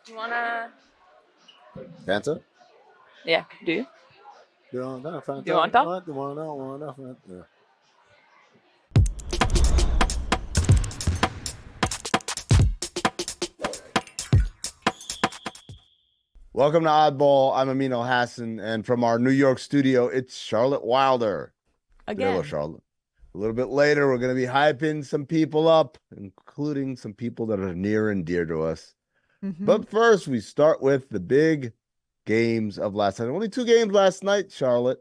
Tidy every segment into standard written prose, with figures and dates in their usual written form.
You wanna? Fanta? Yeah. Do you? You don't want Fanta? Do you want that? What? You want Fanta? Yeah. Welcome to Oddball. I'm Amin Elhassan, and from our New York studio, it's Charlotte Wilder. Again. Hello, Charlotte. A little bit later, we're going to be hyping some people up, including some people that are near and dear to us. Mm-hmm. But first, we start with the big games of last night. Only two games last night, Charlotte.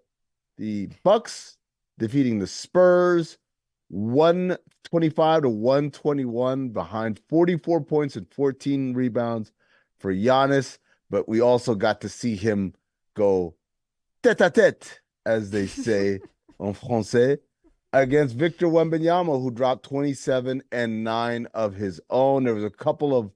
The Bucks defeating the Spurs 125 to 121 behind 44 points and 14 rebounds for Giannis. But we also got to see him go tête-à-tête, as they say en français, against Victor Wembanyama, who dropped 27 and 9 of his own. There was a couple of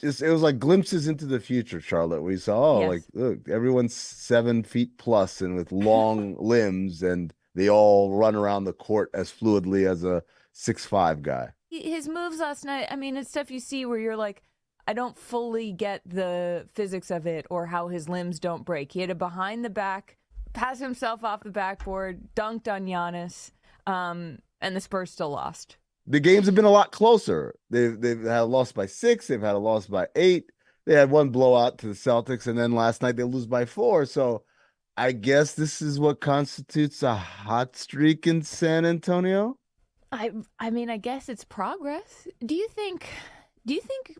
it was like glimpses into the future, Charlotte. We saw, Yes. like, look, everyone's 7 feet plus and with long limbs, and they all run around the court as fluidly as a 6'5" guy. His moves last night, I mean, it's stuff you see where you're like, I don't fully get the physics of it or how his limbs don't break. He had a behind the back, pass himself off the backboard, dunked on Giannis, and the Spurs still lost. The games have been a lot closer. They've had a loss by 6. They've had a loss by 8. They had one blowout to the Celtics, and then last night they lose by 4. So I guess this is what constitutes a hot streak in San Antonio. I mean, I guess it's progress. Do you think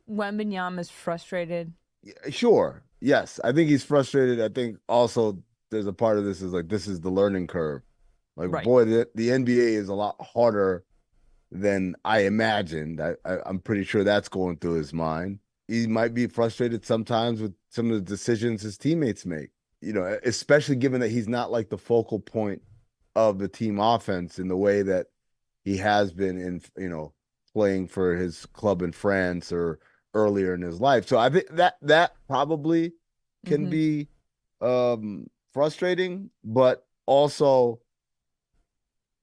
Wembanyama is frustrated? Sure. Yes. I think he's frustrated. I think also there's a part of this is like, this is the learning curve. Like, Right. boy, the NBA is a lot harder than I imagined. I'm pretty sure that's going through his mind. He might be frustrated sometimes with some of the decisions his teammates make, especially given that he's not like the focal point of the team offense in the way that he has been in, playing for his club in France or earlier in his life. So I think that probably can be frustrating, but also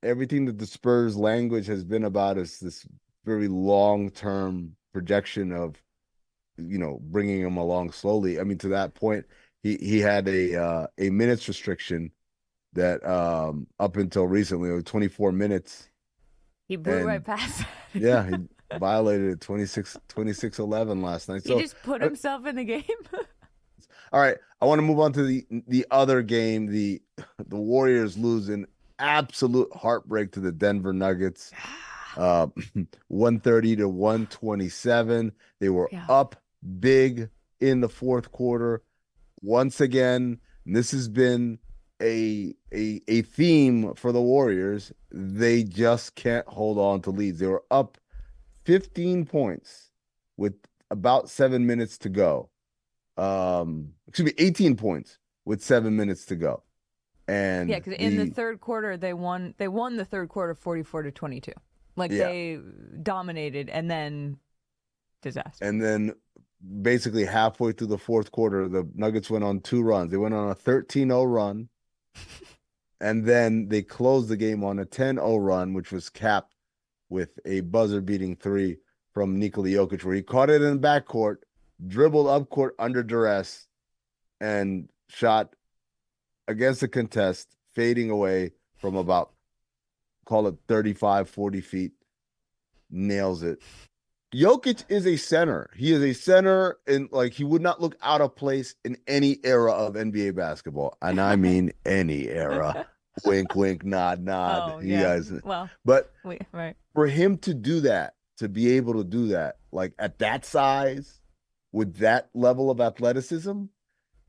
everything that the Spurs language has been about is this very long-term projection of, bringing him along slowly. I mean, to that point, he had a minutes restriction that up until recently, 24 minutes. He blew right past. Yeah, he violated it 26-11 last night. He just put himself in the game. All right, I want to move on to the other game. The Warriors lose in absolute heartbreak to the Denver Nuggets, 130 to 127. They were up big in the fourth quarter. Once again, this has been a theme for the Warriors. They just can't hold on to leads. They were up 15 points with about 7 minutes to go. 18 points with 7 minutes to go. And yeah, because in the third quarter they won the third quarter 44-22. They dominated, and then disaster. And then basically halfway through the fourth quarter, the Nuggets went on 2 runs. They went on a 13-0 run. And then they closed the game on a 10-0 run, which was capped with a buzzer-beating 3 from Nikola Jokic, where he caught it in the backcourt, dribbled up court under duress, and shot against the contest, fading away from about, call it 35, 40 feet, nails it. Jokic is a center. He is a center, and he would not look out of place in any era of NBA basketball. And I mean any era. Wink, wink, nod, nod. Oh, you guys. Well, but right. For him to do that, to be able to do that, at that size, with that level of athleticism,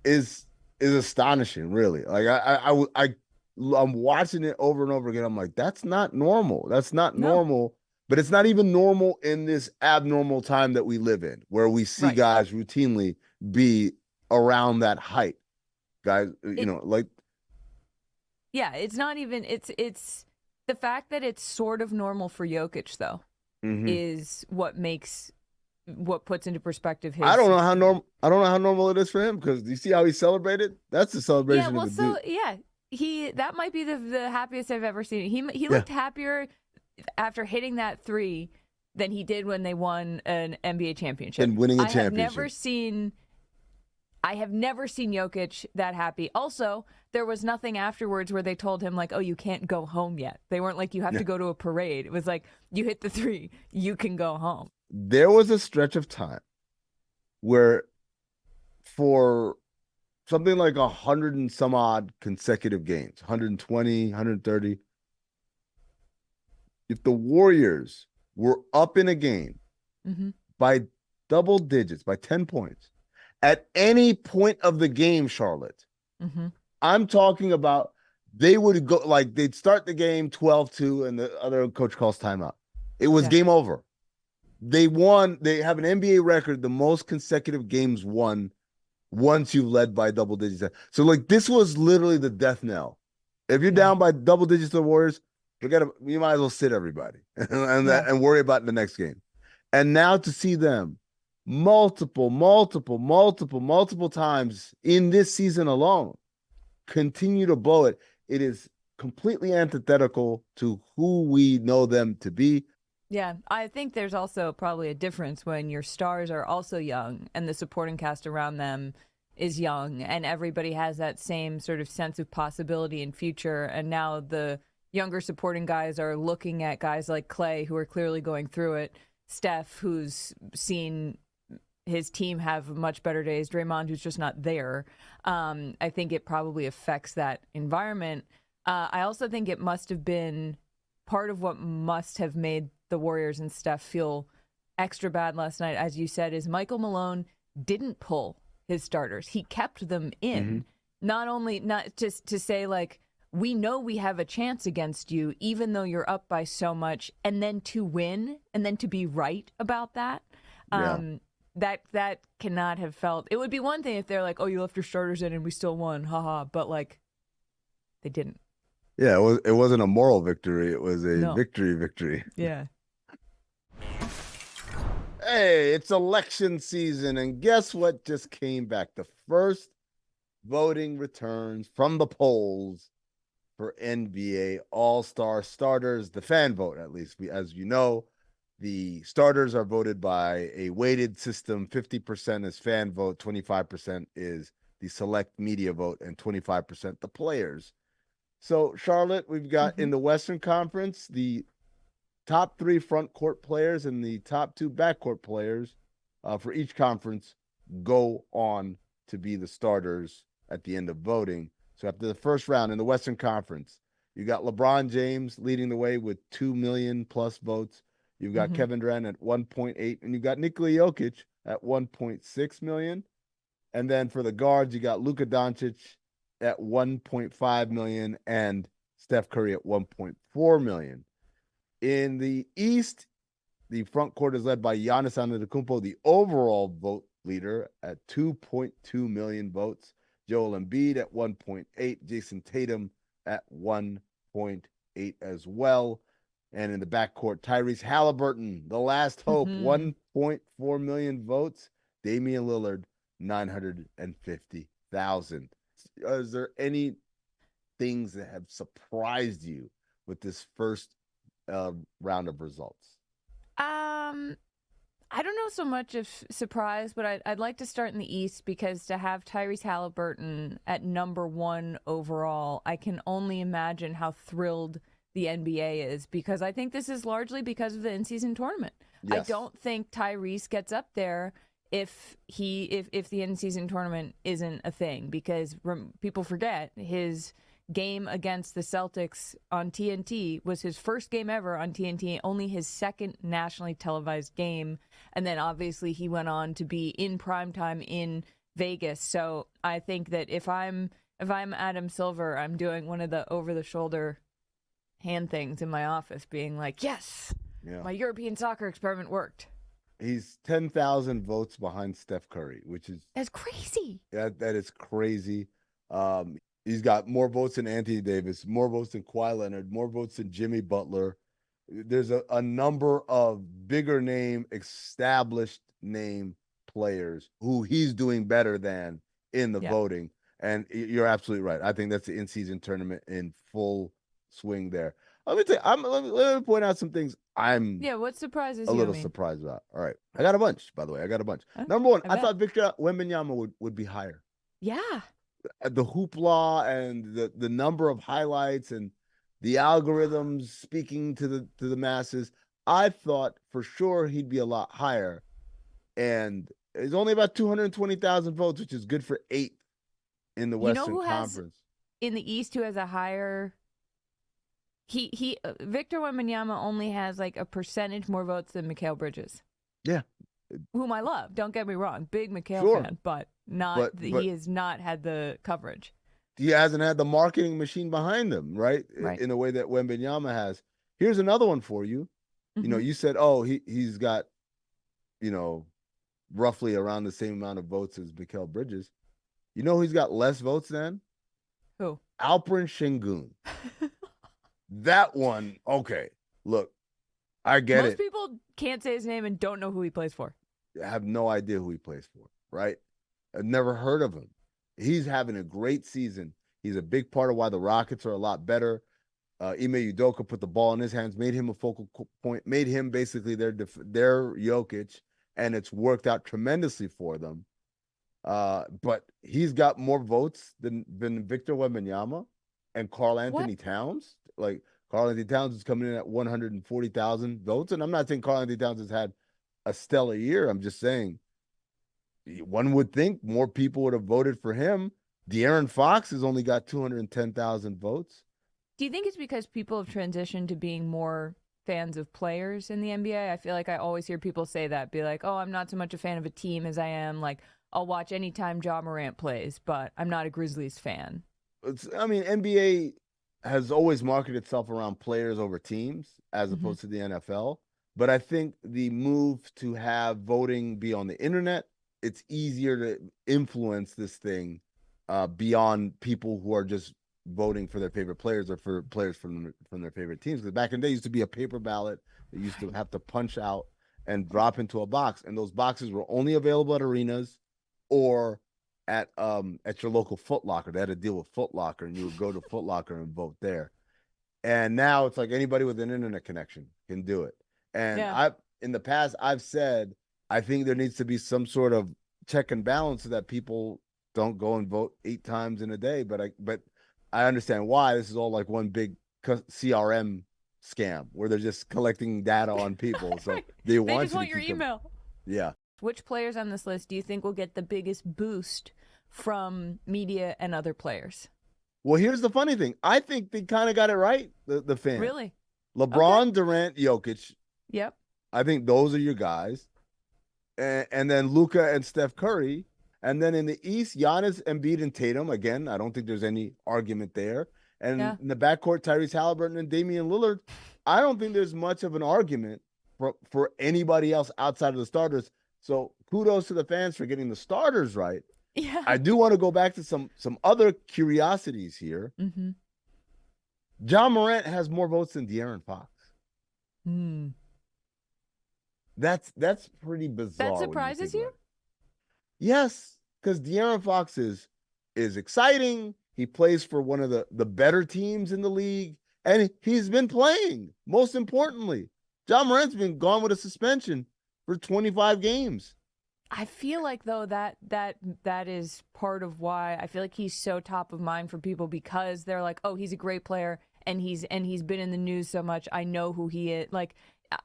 is astonishing, really. I'm watching it over and over again. I'm like, that's not normal. That's not normal. But it's not even normal in this abnormal time that we live in, where we see guys routinely be around that height. Guys, yeah, it's not even. It's the fact that it's sort of normal for Jokic, though, is what puts into perspective his. I don't know how normal it is for him, because you see how he celebrated. That's the celebration. That might be the happiest I've ever seen. He looked happier after hitting that 3 than he did when they won an NBA championship. Than winning a I have championship. never seen Jokic that happy. Also, there was nothing afterwards where they told him, like, oh, you can't go home yet. They weren't like, you have to go to a parade. It was like, you hit the three, you can go home. There was a stretch of time where for something like 100 and some odd consecutive games, 120, 130, if the Warriors were up in a game by double digits, by 10 points, at any point of the game, Charlotte, I'm talking about they would go, like, they'd start the game 12-2 and the other coach calls timeout. It was game over. They won. They have an NBA record, the most consecutive games won once you've led by double digits. So, like, this was literally the death knell. If you're down by double digits to the Warriors, you might as well sit everybody and worry about the next game. And now to see them multiple times in this season alone continue to blow it, it is completely antithetical to who we know them to be. Yeah, I think there's also probably a difference when your stars are also young and the supporting cast around them is young and everybody has that same sort of sense of possibility and future. And now the younger supporting guys are looking at guys like Clay, who are clearly going through it, Steph, who's seen his team have much better days, Draymond, who's just not there. I think it probably affects that environment. I also think it must have been part of what must have made the Warriors and Steph feel extra bad last night, as you said, is Michael Malone didn't pull his starters. He kept them in. Not just to say, like, we know we have a chance against you, even though you're up by so much, and then to win, and then to be right about that. That cannot have felt. It would be one thing if they're like, oh, you left your starters in and we still won, haha. But, like, they didn't. Yeah, it wasn't a moral victory. It was a victory. Yeah. Hey, it's election season, and guess what just came back? The first voting returns from the polls for NBA All-Star starters, the fan vote, at least. As you know, the starters are voted by a weighted system. 50% is fan vote, 25% is the select media vote, and 25% the players. So, Charlotte, we've got in the Western Conference, the top 3 front court players and the top 2 backcourt players for each conference go on to be the starters at the end of voting. So after the first round in the Western Conference, you got LeBron James leading the way with 2 million plus votes. You've got Kevin Durant at 1.8, and you've got Nikola Jokic at 1.6 million. And then for the guards, you got Luka Doncic at 1.5 million and Steph Curry at 1.4 million. In the East, the front court is led by Giannis Antetokounmpo, the overall vote leader at 2.2 million votes. Joel Embiid at 1.8, Jason Tatum at 1.8 as well. And in the backcourt, Tyrese Halliburton, the last hope, 1.4 million votes. Damian Lillard, 950,000. Is there any things that have surprised you with this first round of results? I don't know so much of surprise, but I'd like to start in the East, because to have Tyrese Halliburton at number 1 overall, I can only imagine how thrilled the NBA is, because I think this is largely because of the in-season tournament. Yes. I don't think Tyrese gets up there if the in-season tournament isn't a thing, because people forget his game against the Celtics on TNT was his first game ever on TNT, only his second nationally televised game, and then obviously he went on to be in primetime in Vegas. So I think that if I'm Adam Silver, I'm doing one of the over-the-shoulder hand things in my office, being like, yes, my European soccer experiment worked. He's 10,000 votes behind Steph Curry, that's crazy. That is crazy. He's got more votes than Anthony Davis, more votes than Kawhi Leonard, more votes than Jimmy Butler. There's a number of bigger name, established name players who he's doing better than in the voting. And you're absolutely right. I think that's the in-season tournament in full swing there. Let me tell you, let me point out some things I'm Yeah, what surprises a you, I little mean? surprised about. All right. I got a bunch, by the way. I got a bunch. Huh? Number one, I I bet. thought Victor Wembanyama would be higher. Yeah. The hoopla and the number of highlights and the algorithms speaking to the masses, I thought for sure he'd be a lot higher. And it's only about 220,000 votes, which is good for 8th in the You know Western who has Conference. in the East who has a higher Victor Wembanyama only has like a percentage more votes than Mikal Bridges. Yeah. Whom I love. Don't get me wrong, big Mikal Sure. fan, but he has not had the coverage. He hasn't had the marketing machine behind him, right? Right. In a way that Wembanyama has. Here's another one for you. You know, Mm-hmm. you said, oh, he's got, you know, roughly around the same amount of votes as Mikal Bridges. You know he's got less votes than? Who? Alperen Şengün. That one, okay. Look, I get Most it. people can't say his name and don't know who he plays for. I have no idea who he plays for, right? I've never heard of him. He's having a great season. He's a big part of why the Rockets are a lot better. Ime Udoka put the ball in his hands, made him a focal point, made him basically their Jokic, and it's worked out tremendously for them. But he's got more votes than Victor Wembanyama and Karl Anthony Towns. Like Karl Anthony Towns is coming in at 140,000 votes, and I'm not saying Karl Anthony Towns has had a stellar year. I'm just saying one would think more people would have voted for him. De'Aaron Fox has only got 210,000 votes. Do you think it's because people have transitioned to being more fans of players in the NBA? I feel like I always hear people say that, be like, oh, I'm not so much a fan of a team as I am. Like, I'll watch anytime Ja Morant plays, but I'm not a Grizzlies fan. NBA has always marketed itself around players over teams as opposed to the NFL. But I think the move to have voting be on the internet, it's easier to influence this thing beyond people who are just voting for their favorite players or for players from their favorite teams. Because back in the day, it used to be a paper ballot that used to have to punch out and drop into a box, and those boxes were only available at arenas or at your local Foot Locker. They had to deal with Foot Locker, and you would go to Foot Locker and vote there. And now it's like anybody with an internet connection can do it. And in the past, I've said I think there needs to be some sort of check and balance so that people don't go and vote 8 times in a day. But I understand why. This is all like one big CRM scam where they're just collecting data on people. So Right. they just want your email. Yeah. Which players on this list do you think will get the biggest boost from media and other players? Well, here's the funny thing. I think they kind of got it right, the fans. Really? LeBron, Durant, Jokic. Yep. I think those are your guys. And then Luka and Steph Curry. And then in the East, Giannis, Embiid, and Tatum. Again, I don't think there's any argument there. And in the backcourt, Tyrese Halliburton and Damian Lillard. I don't think there's much of an argument for anybody else outside of the starters. So kudos to the fans for getting the starters right. Yeah. I do want to go back to some other curiosities here. Mm-hmm. Ja Morant has more votes than De'Aaron Fox. That's pretty bizarre. That surprises you? Yes, because De'Aaron Fox is exciting. He plays for one of the better teams in the league, and he's been playing. Most importantly, Ja Morant's been gone with a suspension for 25 games. I feel like though that is part of why I feel like he's so top of mind for people, because they're like, oh, he's a great player and he's been in the news so much. I know who he is. Like,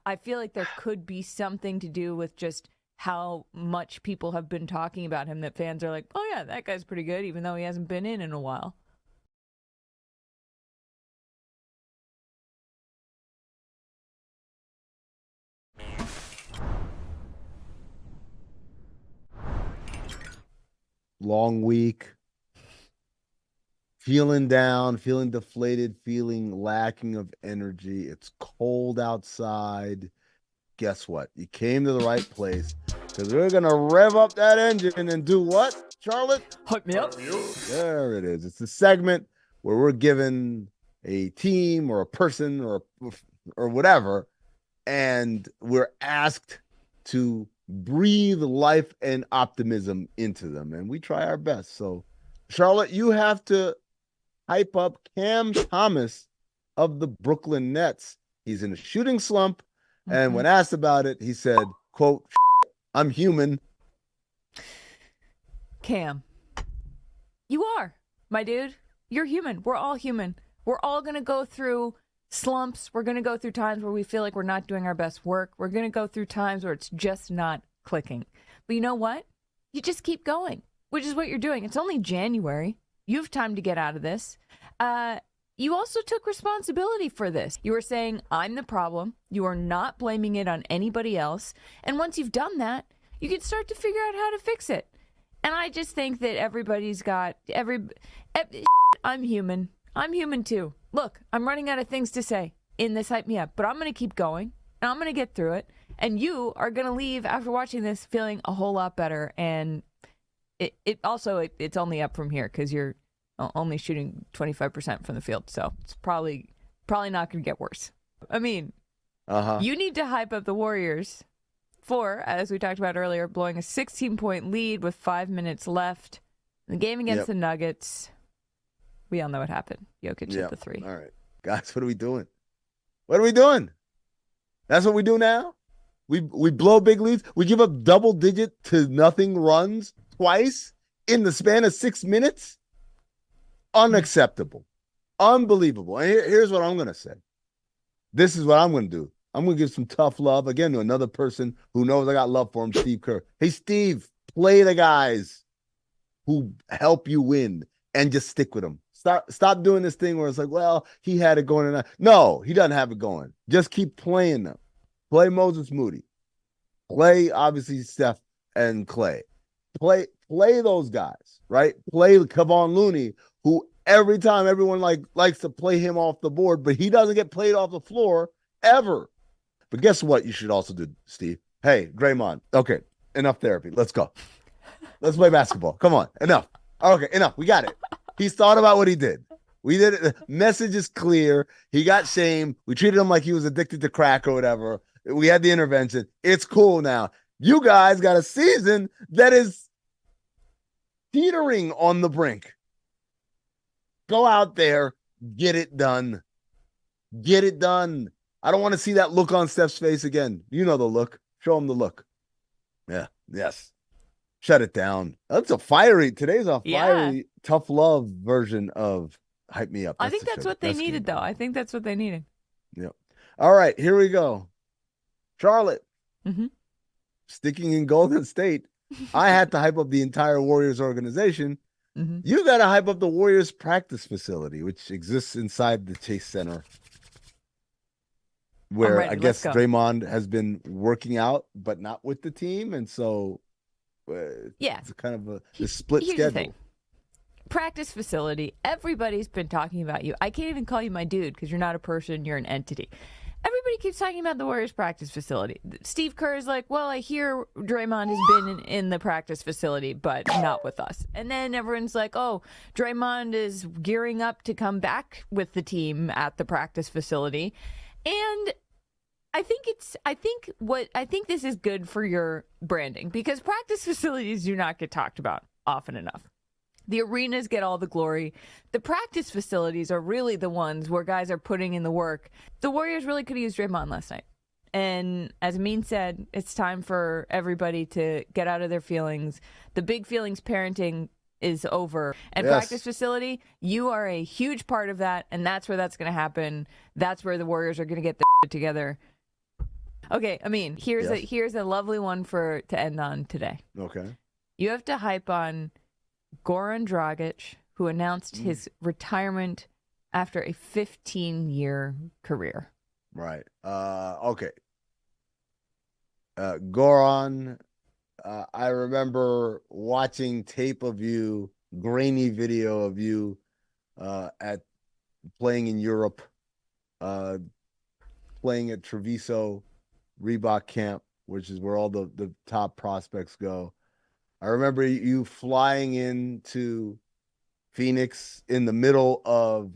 I feel like there could be something to do with just how much people have been talking about him, that fans are like, oh yeah, that guy's pretty good, even though he hasn't been in a while. Long week, feeling down, feeling deflated, feeling lacking of energy. It's cold outside. Guess what? You came to the right place, because we're going to rev up that engine and do what, Charlotte? Hook me up. There it is. It's a segment where we're given a team or a person or whatever, and we're asked to breathe life and optimism into them, and we try our best. So, Charlotte, you have to hype up Cam Thomas of the Brooklyn Nets. He's in a shooting slump. And Mhm. when asked about it, he said, quote, I'm human. Cam, you are, my dude. You're human. We're all human. We're all going to go through slumps. We're going to go through times where we feel like we're not doing our best work. We're going to go through times where it's just not clicking. But you know what? You just keep going, which is what you're doing. It's only January. You have time to get out of this. You also took responsibility for this. You were saying, I'm the problem. You are not blaming it on anybody else. And once you've done that, you can start to figure out how to fix it. And I just think that everybody's got I'm human. I'm human too. Look, I'm running out of things to say in this Hype Me Up, but I'm going to keep going and I'm going to get through it. And you are going to leave after watching this feeling a whole lot better. And it's only up from here because you're only shooting 25% from the field. So it's probably not going to get worse. I mean, you need to hype up the Warriors for, as we talked about earlier, blowing a 16-point lead with 5 minutes left. The game against the Nuggets, we all know what happened. Jokic hit the three. All right. Guys, what are we doing? What are we doing? That's what we do now? We blow big leads. We give up double-digit to nothing runs twice in the span of 6 minutes? Unacceptable. Unbelievable. And here's what I'm going to say. This is what I'm going to do. I'm going to give some tough love, again, to another person who knows I got love for him, Steve Kerr. Hey, Steve, play the guys who help you win and just stick with them. Stop doing this thing where it's like, well, he had it going. No, he doesn't have it going. Just keep playing them. Play Moses Moody. Play, obviously, Steph and Clay. Play those guys, right? Play Kevon Looney, who every time everyone likes to play him off the board, but he doesn't get played off the floor ever. But guess what you should also do, Steve? Hey, Draymond. Okay, enough therapy. Let's go. Let's play basketball. Come on. Enough. Okay, enough. We got it. He's thought about what he did. We did it. The message is clear. He got shamed. We treated him like he was addicted to crack or whatever. We had the intervention. It's cool now. You guys got a season that is teetering on the brink. Go out there. Get it done. Get it done. I don't want to see that look on Steph's face again. You know the look. Show him the look. Yeah. Yes. Shut it down. Today's a fiery, tough love version of Hype Me Up. I think that's what they needed, though. I think that's what they needed. Yep. All right, here we go. Charlotte. Mm-hmm. Sticking in Golden State. I had to hype up the entire Warriors organization. Mm-hmm. You got to hype up the Warriors practice facility, which exists inside the Chase Center, where I guess Draymond has been working out, but not with the team. And so it's kind of a split schedule. The thing. Practice facility. Everybody's been talking about you. I can't even call you my dude because you're not a person. You're an entity. Everybody keeps talking about the Warriors practice facility. Steve Kerr is like, well, I hear Draymond has been in the practice facility, but not with us. And then everyone's like, oh, Draymond is gearing up to come back with the team at the practice facility. And I think this is good for your branding because practice facilities do not get talked about often enough. The arenas get all the glory. The practice facilities are really the ones where guys are putting in the work. The Warriors really could have used Draymond last night. And as Amin said, it's time for everybody to get out of their feelings. The big feelings parenting is over. And practice facility, you are a huge part of that. And that's where that's going to happen. That's where the Warriors are going to get their shit together. Okay, Amin, here's a lovely one to end on today. Okay. You have to hype on Goran Dragic, who announced his retirement after a 15-year career. Right. Okay. Goran, I remember watching tape of you, grainy video of you at playing in Europe, playing at Treviso Reebok camp, which is where all the top prospects go. I remember you flying into Phoenix in the middle of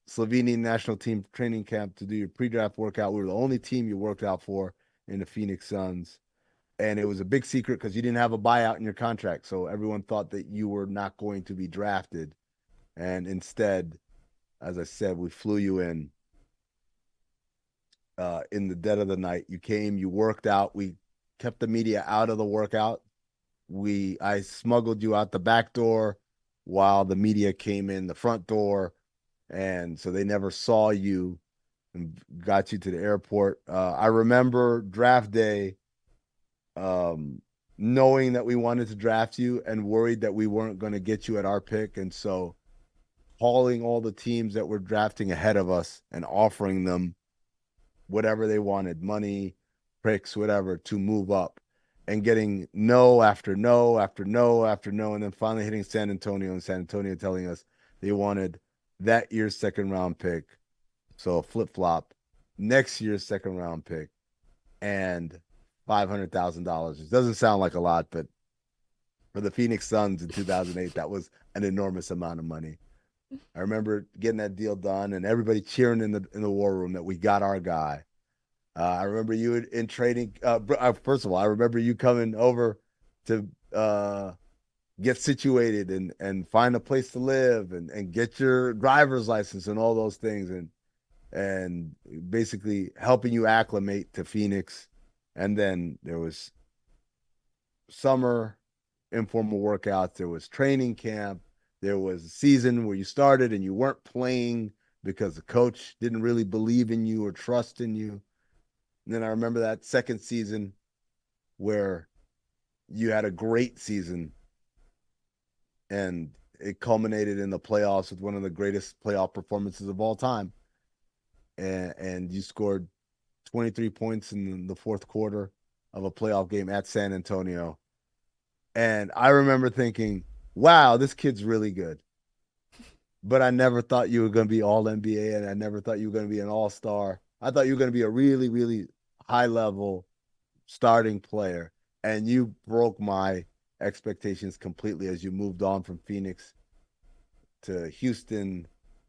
Slovenian national team training camp to do your pre-draft workout. We were the only team you worked out for in the Phoenix Suns. And it was a big secret because you didn't have a buyout in your contract. So everyone thought that you were not going to be drafted. And instead, as I said, we flew you in in the dead of the night. You came, you worked out. We kept the media out of the workout. I smuggled you out the back door while the media came in the front door. And so they never saw you and got you to the airport. I remember draft day, knowing that we wanted to draft you and worried that we weren't going to get you at our pick. And so calling all the teams that were drafting ahead of us and offering them whatever they wanted, money, picks, whatever, to move up, and getting no after no after no after no, and then finally hitting San Antonio, and San Antonio telling us they wanted that year's second round pick. So a flip-flop, next year's second round pick, and $500,000. It doesn't sound like a lot, but for the Phoenix Suns in 2008, that was an enormous amount of money. I remember getting that deal done and everybody cheering in the war room that we got our guy. I remember you in training. First of all, I remember you coming over to get situated and find a place to live and get your driver's license and all those things, and basically helping you acclimate to Phoenix. And then there was summer informal workouts. There was training camp. There was a season where you started and you weren't playing because the coach didn't really believe in you or trust in you. And then I remember that second season where you had a great season and it culminated in the playoffs with one of the greatest playoff performances of all time. And you scored 23 points in the fourth quarter of a playoff game at San Antonio. And I remember thinking, wow, this kid's really good. But I never thought you were going to be all NBA, and I never thought you were going to be an all-star. I thought you were going to be a really, really high-level starting player. And you broke my expectations completely as you moved on from Phoenix to Houston,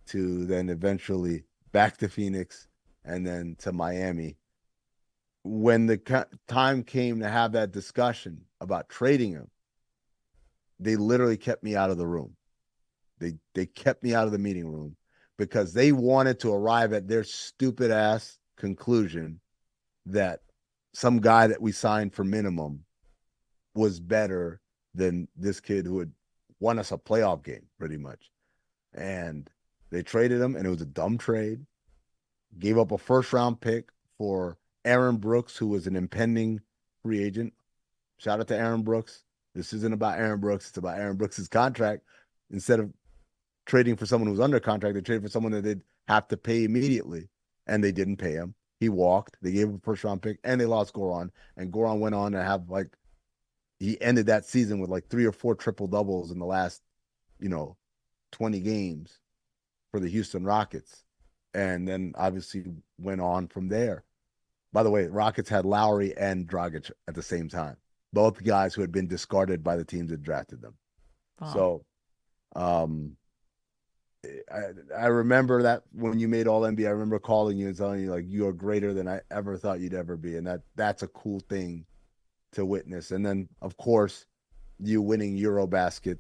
to then eventually back to Phoenix, and then to Miami. When the time came to have that discussion about trading him, they literally kept me out of the room. They kept me out of the meeting room because they wanted to arrive at their stupid ass conclusion that some guy that we signed for minimum was better than this kid who had won us a playoff game pretty much. And they traded him, and it was a dumb trade. Gave up a first round pick for Aaron Brooks, who was an impending free agent. Shout out to Aaron Brooks. This isn't about Aaron Brooks. It's about Aaron Brooks' contract. Instead of trading for someone who was under contract, they traded for someone that they'd have to pay immediately, and they didn't pay him. He walked. They gave him a first-round pick, and they lost Goran. And Goran went on to have, he ended that season with 3 or 4 triple-doubles in the last, 20 games for the Houston Rockets. And then obviously went on from there. By the way, Rockets had Lowry and Dragic at the same time. Both guys who had been discarded by the teams that drafted them. Wow. So I remember that when you made All-NBA, I remember calling you and telling you, you are greater than I ever thought you'd ever be. And that's a cool thing to witness. And then, of course, you winning Eurobasket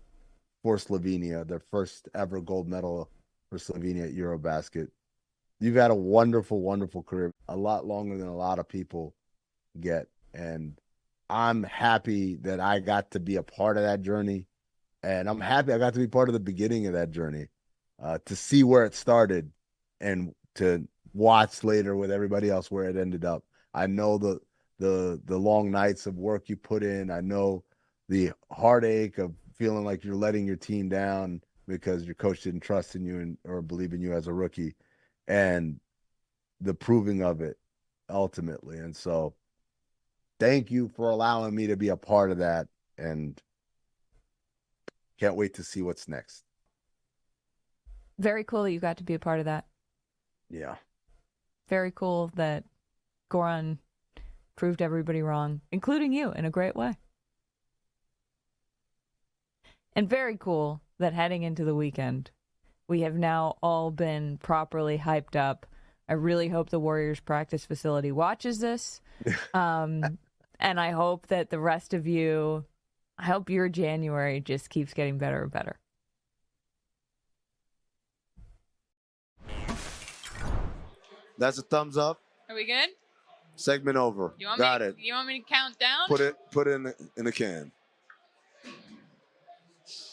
for Slovenia, their first ever gold medal for Slovenia at Eurobasket. You've had a wonderful, wonderful career, a lot longer than a lot of people get. And I'm happy that I got to be a part of that journey. And I'm happy I got to be part of the beginning of that journey, to see where it started and to watch later with everybody else where it ended up. I know the long nights of work you put in. I know the heartache of feeling like you're letting your team down because your coach didn't trust in you or believe in you as a rookie, and the proving of it ultimately. And so thank you for allowing me to be a part of that, and can't wait to see what's next. Very cool that you got to be a part of that. Yeah. Very cool that Goran proved everybody wrong, including you, in a great way. And very cool that heading into the weekend, we have now all been properly hyped up. I really hope the Warriors practice facility watches this. And I hope that the rest of you, I hope your January just keeps getting better and better. That's a thumbs up. Are we good? Segment over. You want Got me? it. You want me to count down? Put it in the can.